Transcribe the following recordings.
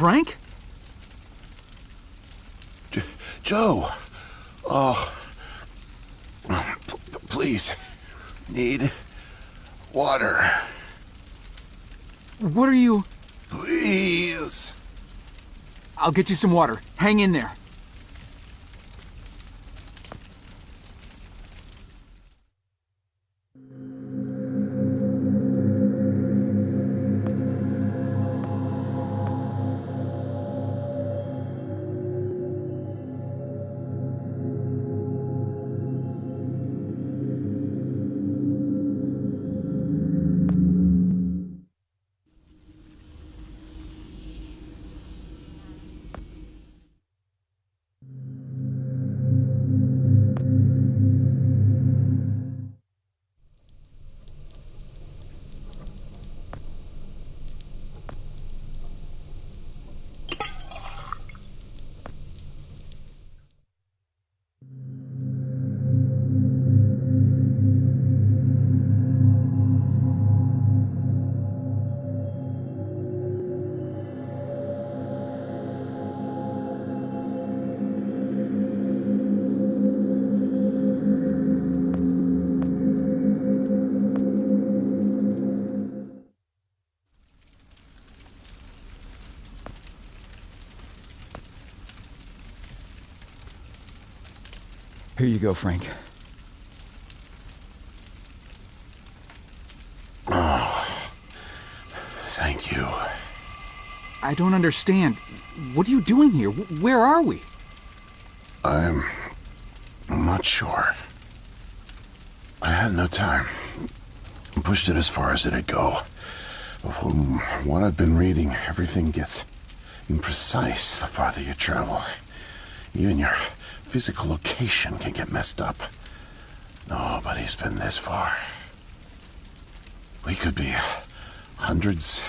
Frank? Joe! Oh. Please. Need water. What are you... Please. I'll get you some water. Hang in there. Here you go, Frank. Oh, thank you. I don't understand. What are you doing here? Where are we? I'm not sure. I had no time. I pushed it as far as it'd go. From what I've been reading, everything gets imprecise the farther you travel. Even your physical location can get messed up. Nobody's been this far. We could be hundreds,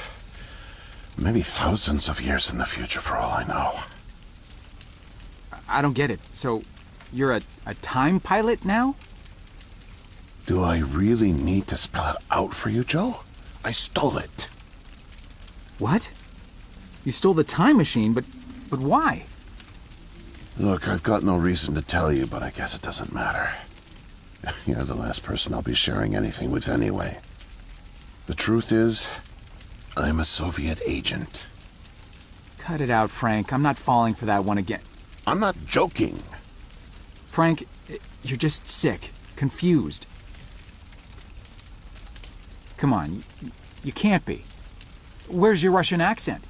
maybe thousands of years in the future for all I know. I don't get it. So, you're a time pilot now? Do I really need to spell it out for you, Joe? I stole it. What? You stole the time machine, but why? Look, I've got no reason to tell you, but I guess it doesn't matter. You're the last person I'll be sharing anything with anyway. The truth is, I'm a Soviet agent. Cut it out, Frank. I'm not falling for that one again. I'm not joking. Frank, you're just sick, confused. Come on, you can't be. Where's your Russian accent?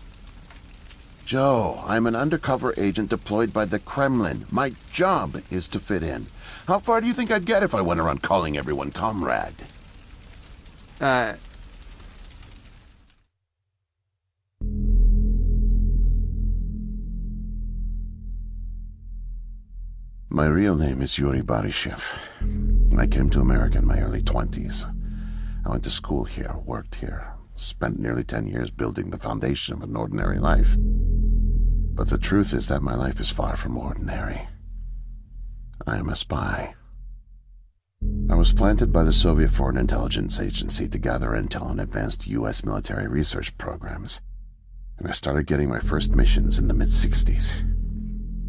Joe, I'm an undercover agent deployed by the Kremlin. My job is to fit in. How far do you think I'd get if I went around calling everyone comrade? My real name is Yuri Barishev. I came to America in my early 20s. I went to school here, worked here, spent nearly 10 years building the foundation of an ordinary life. But the truth is that my life is far from ordinary. I am a spy. I was planted by the Soviet Foreign Intelligence Agency to gather intel on advanced U.S. military research programs, and I started getting my first missions in the mid-60s.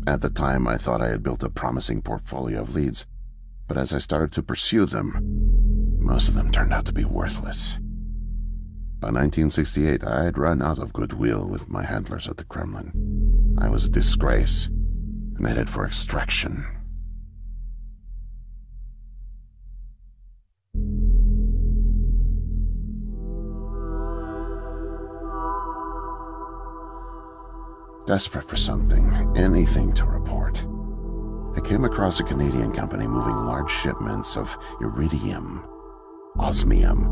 At the time, I thought I had built a promising portfolio of leads, but as I started to pursue them, most of them turned out to be worthless. By 1968, I had run out of goodwill with my handlers at the Kremlin. I was a disgrace and headed for extraction. Desperate for something, anything to report, I came across a Canadian company moving large shipments of iridium, osmium,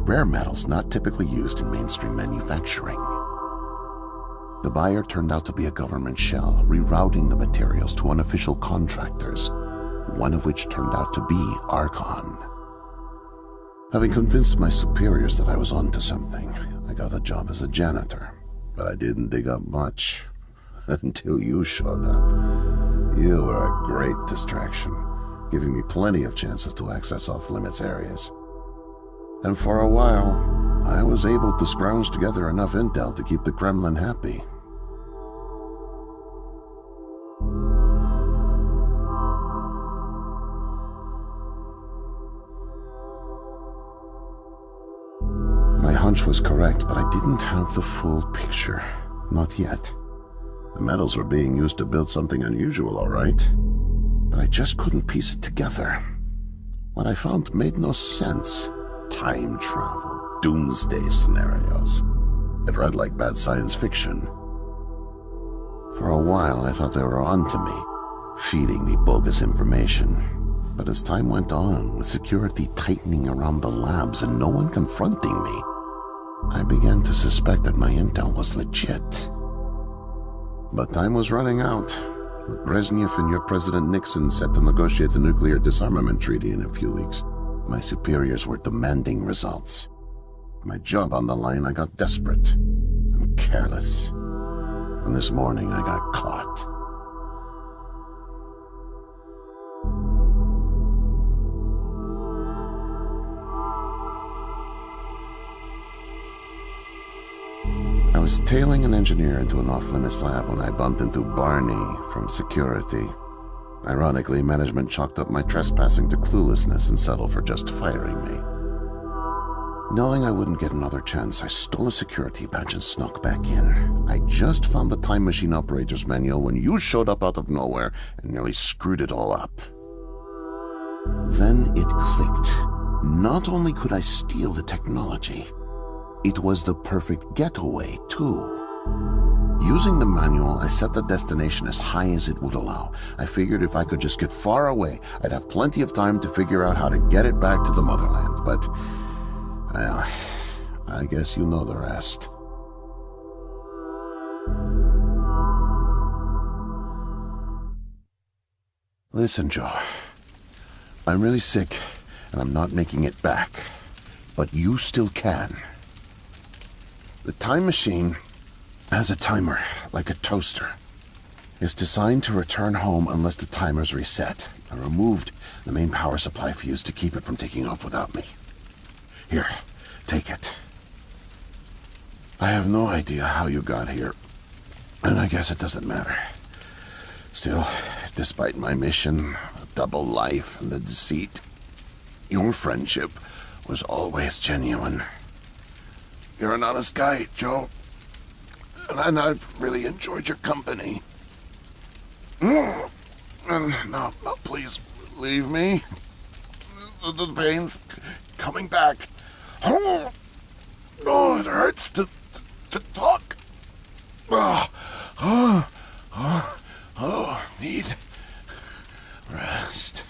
rare metals not typically used in mainstream manufacturing. The buyer turned out to be a government shell, rerouting the materials to unofficial contractors, one of which turned out to be Archon. Having convinced my superiors that I was onto something, I got a job as a janitor, but I didn't dig up much until you showed up. You were a great distraction, giving me plenty of chances to access off-limits areas. And for a while, I was able to scrounge together enough intel to keep the Kremlin happy. hunch was correct, but I didn't have the full picture. Not yet. The metals were being used to build something unusual, all right. But I just couldn't piece it together. What I found made no sense. Time travel, doomsday scenarios. It read like bad science fiction. For a while, I thought they were onto me, feeding me bogus information. But as time went on, with security tightening around the labs and no one confronting me, I began to suspect that my intel was legit. But time was running out, with Brezhnev and your President Nixon set to negotiate the nuclear disarmament treaty in a few weeks. My superiors were demanding results. My job on the line, I got desperate and careless. And this morning, I got caught. I was tailing an engineer into an off-limits lab when I bumped into Barney from security. Ironically, management chalked up my trespassing to cluelessness and settled for just firing me. Knowing I wouldn't get another chance, I stole a security badge and snuck back in. I just found the time machine operator's manual when you showed up out of nowhere and nearly screwed it all up. Then it clicked. Not only could I steal the technology, it was the perfect getaway, too. Using the manual, I set the destination as high as it would allow. I figured if I could just get far away, I'd have plenty of time to figure out how to get it back to the motherland. But, well, I guess you know the rest. Listen, Joe. I'm really sick, and I'm not making it back. But you still can. The time machine has a timer, like a toaster. It's designed to return home unless the timer's reset. I removed the main power supply fuse to keep it from taking off without me. Here, take it. I have no idea how you got here, and I guess it doesn't matter. Still, despite my mission, the double life, and the deceit, your friendship was always genuine. You're an honest guy, Joe. And I've really enjoyed your company. And now, please, leave me. The pain's coming back. Oh, it hurts to talk. Need rest.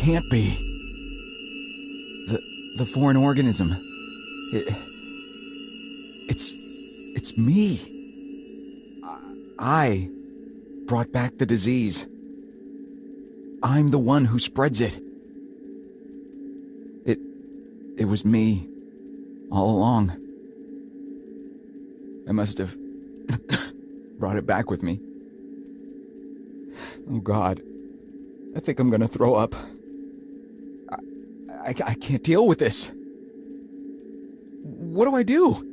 can't be. The foreign organism. It's me. I brought back the disease. I'm the one who spreads it. It was me all along. I must have brought it back with me. Oh God, I think I'm gonna throw up. I can't deal with this. What do I do?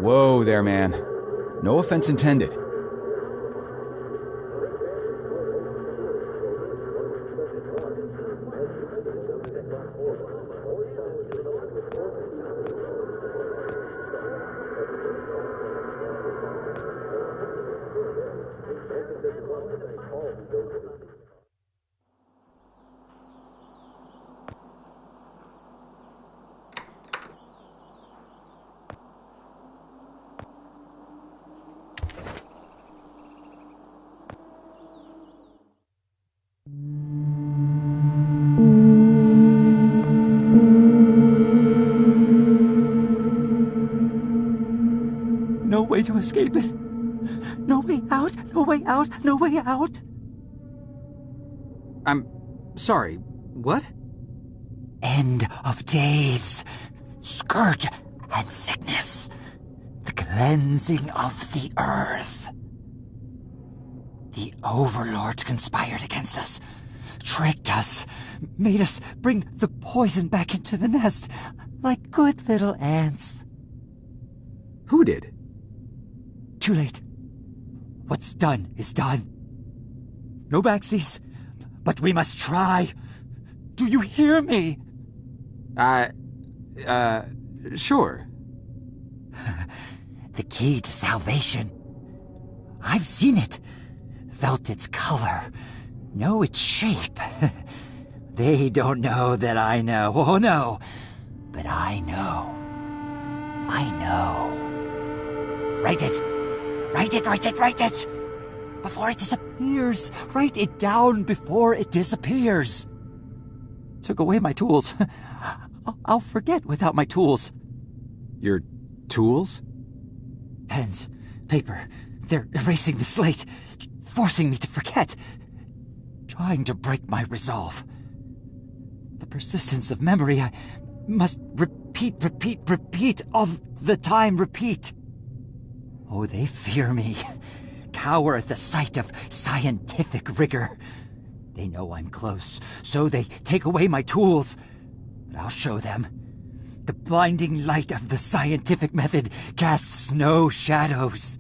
Whoa there, man. No offense intended. way to escape it. No way out, no way out, no way out. I'm sorry, what? End of days. Scourge and sickness. The cleansing of the earth. The overlords conspired against us. Tricked us. Made us bring the poison back into the nest. Like good little ants. Who did? Too late. What's done is done. No backsies, but we must try. Do you hear me? Sure. The key to salvation. I've seen it. Felt its color. Know its shape. They don't know that I know. Oh no. But I know. I know. Write it. Write it, write it, write it! Before it disappears. Write it down before it disappears. Took away my tools. I'll forget without my tools. Your tools? Pens, paper. They're erasing the slate. Forcing me to forget. Trying to break my resolve. The persistence of memory. I must repeat all the time. Repeat. Oh, they fear me. Cower at the sight of scientific rigor. They know I'm close, so they take away my tools. But I'll show them. The blinding light of the scientific method casts no shadows.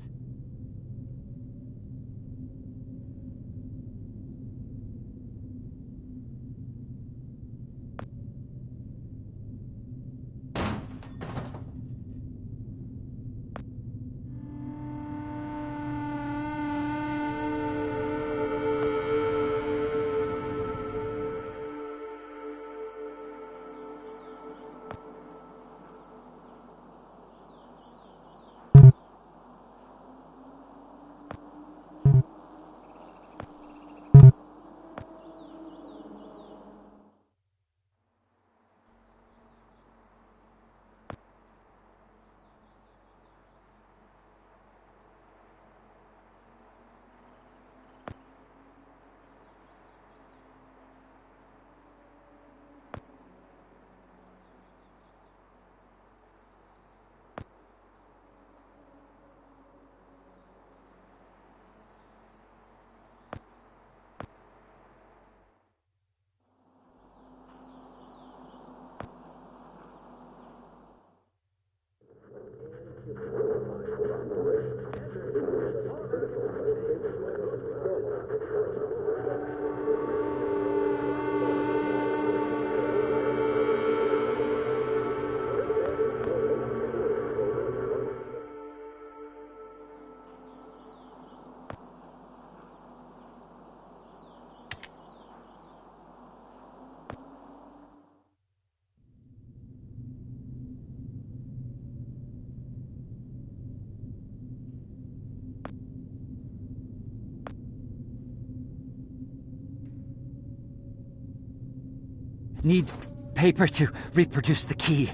Need paper to reproduce the key.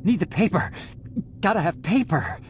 Need the paper. Gotta have paper.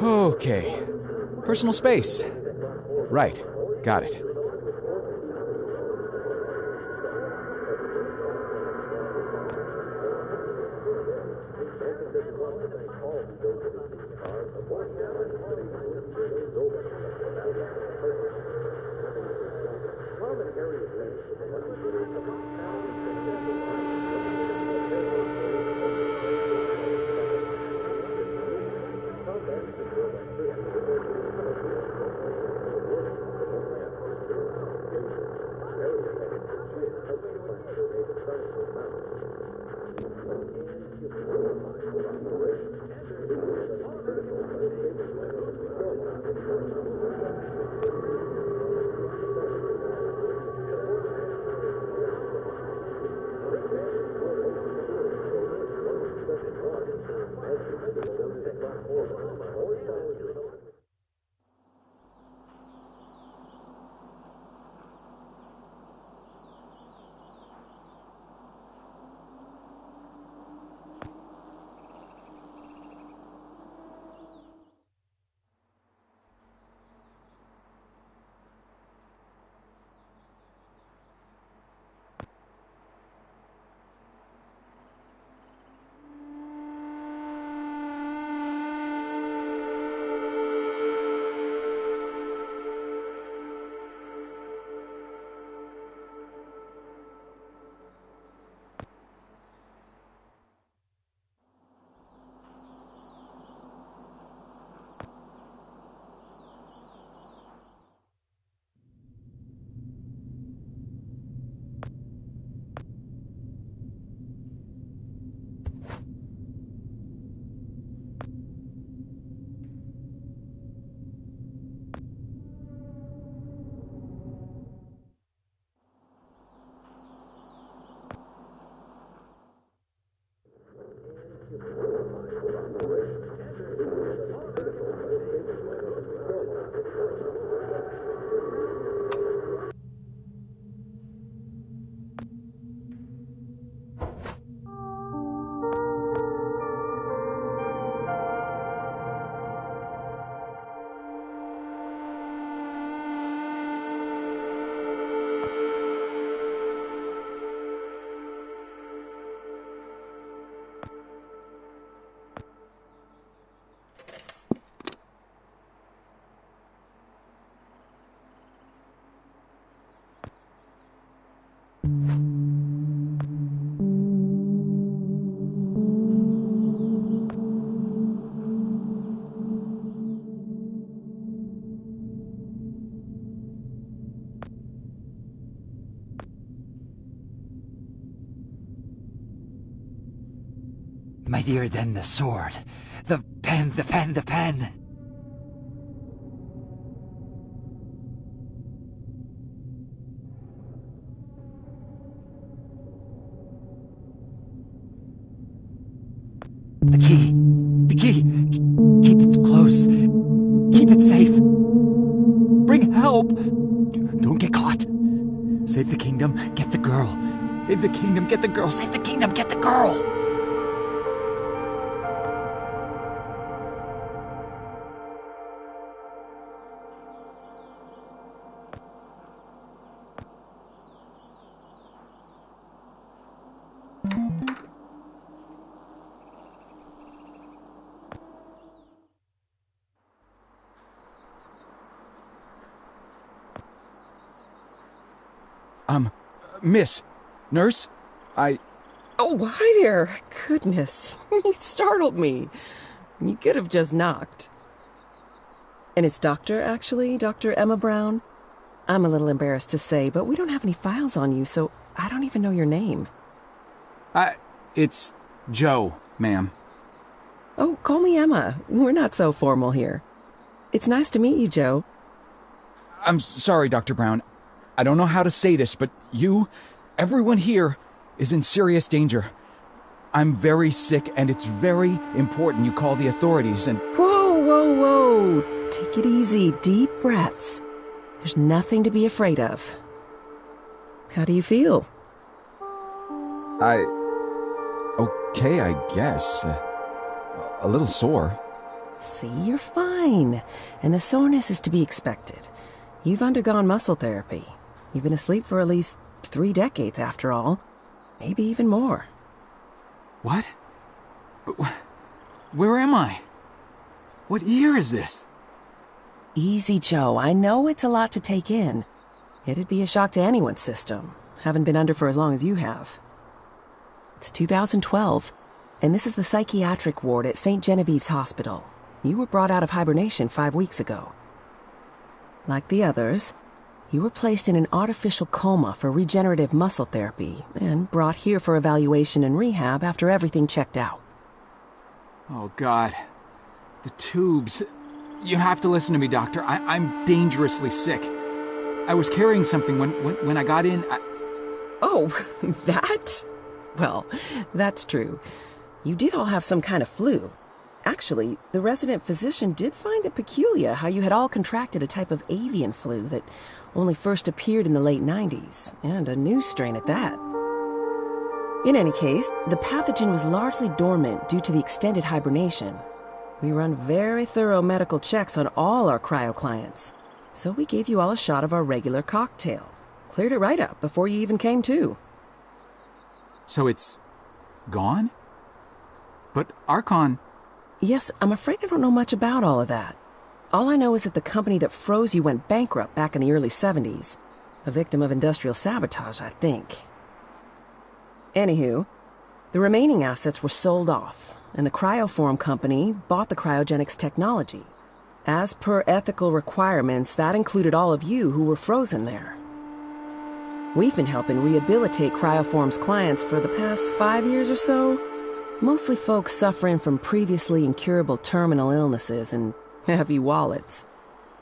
Okay. Personal space. Right. Got it. Mightier than the sword. The pen, the pen, the pen. The key. The key. Keep it close. Keep it safe. Bring help. Don't get caught. Save the kingdom, get the girl. Save the kingdom, get the girl. Save the kingdom, get the girl. Miss, nurse, Oh, hi there. Goodness, you startled me. You could have just knocked. And it's Doctor, actually, Dr. Emma Brown. I'm a little embarrassed to say, but we don't have any files on you, so I don't even know your name. it's Joe, ma'am. Oh, call me Emma. We're not so formal here. It's nice to meet you, Joe. I'm sorry, Dr. Brown. I don't know how to say this, but everyone here, is in serious danger. I'm very sick, and it's very important you call the authorities and... Whoa, whoa, whoa. Take it easy. Deep breaths. There's nothing to be afraid of. How do you feel? Okay, I guess. A little sore. See, you're fine. And the soreness is to be expected. You've undergone muscle therapy. You've been asleep for at least 3 decades, after all. Maybe even more. What? Where am I? What year is this? Easy, Joe. I know it's a lot to take in. It'd be a shock to anyone's system. Haven't been under for as long as you have. It's 2012, and this is the psychiatric ward at St. Genevieve's Hospital. You were brought out of hibernation 5 weeks ago. Like the others, you were placed in an artificial coma for regenerative muscle therapy and brought here for evaluation and rehab after everything checked out. Oh, God. The tubes. You have to listen to me, Doctor. I'm dangerously sick. I was carrying something when I got in. Oh, that? Well, that's true. You did all have some kind of flu. Actually, the resident physician did find it peculiar how you had all contracted a type of avian flu that only first appeared in the late 90s, and a new strain at that. In any case, the pathogen was largely dormant due to the extended hibernation. We run very thorough medical checks on all our cryo clients, so we gave you all a shot of our regular cocktail. Cleared it right up before you even came to. So it's gone? But Archon... Yes, I'm afraid I don't know much about all of that. All I know is that the company that froze you went bankrupt back in the early 70s. A victim of industrial sabotage, I think. Anywho, the remaining assets were sold off, and the Cryoform company bought the cryogenics technology. As per ethical requirements, that included all of you who were frozen there. We've been helping rehabilitate Cryoform's clients for the past 5 years or so. Mostly folks suffering from previously incurable terminal illnesses and heavy wallets.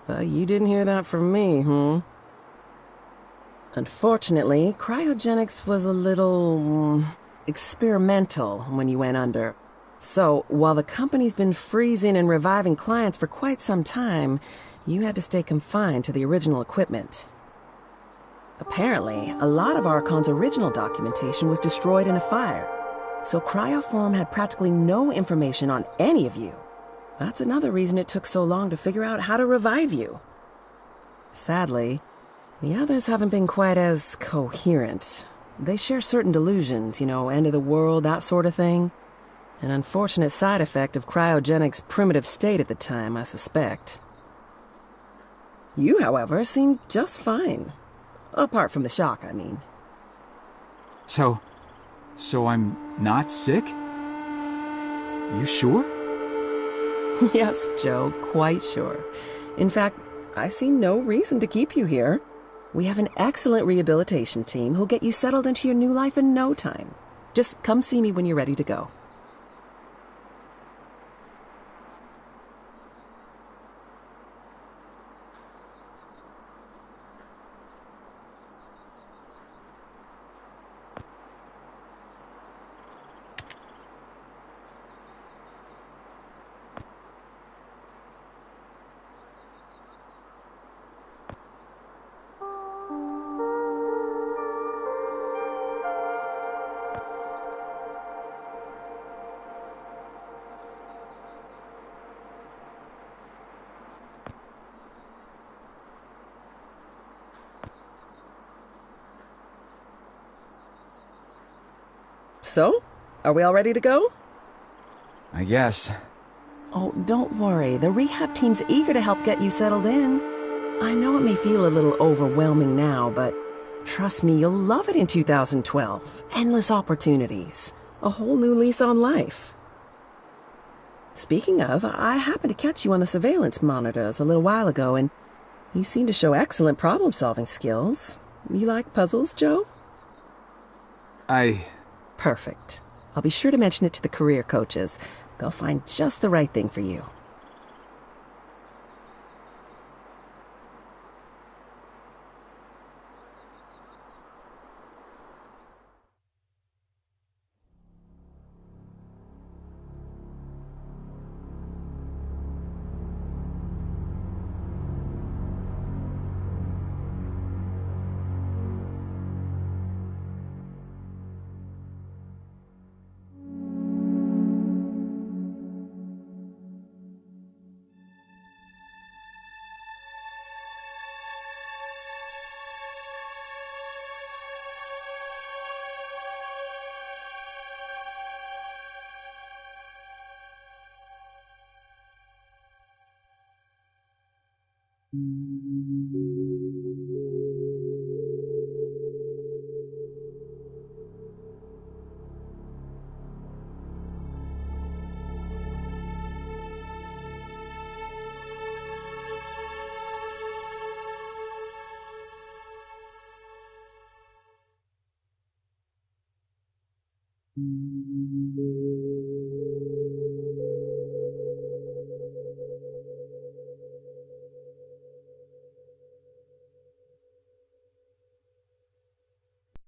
But you didn't hear that from me, Unfortunately, cryogenics was a little... experimental when you went under. So, while the company's been freezing and reviving clients for quite some time, you had to stay confined to the original equipment. Apparently, a lot of Archon's original documentation was destroyed in a fire, so Cryoform had practically no information on any of you. That's another reason it took so long to figure out how to revive you. Sadly, the others haven't been quite as coherent. They share certain delusions, end of the world, that sort of thing. An unfortunate side effect of cryogenics' primitive state at the time, I suspect. You, however, seemed just fine. Apart from the shock, I mean. So I'm not sick? You sure? Yes, Joe, quite sure. In fact, I see no reason to keep you here. We have an excellent rehabilitation team who'll get you settled into your new life in no time. Just come see me when you're ready to go. So, are we all ready to go? I guess. Oh, don't worry. The rehab team's eager to help get you settled in. I know it may feel a little overwhelming now, but trust me, you'll love it in 2012. Endless opportunities. A whole new lease on life. Speaking of, I happened to catch you on the surveillance monitors a little while ago, and you seem to show excellent problem-solving skills. You like puzzles, Joe? Perfect. I'll be sure to mention it to the career coaches. They'll find just the right thing for you.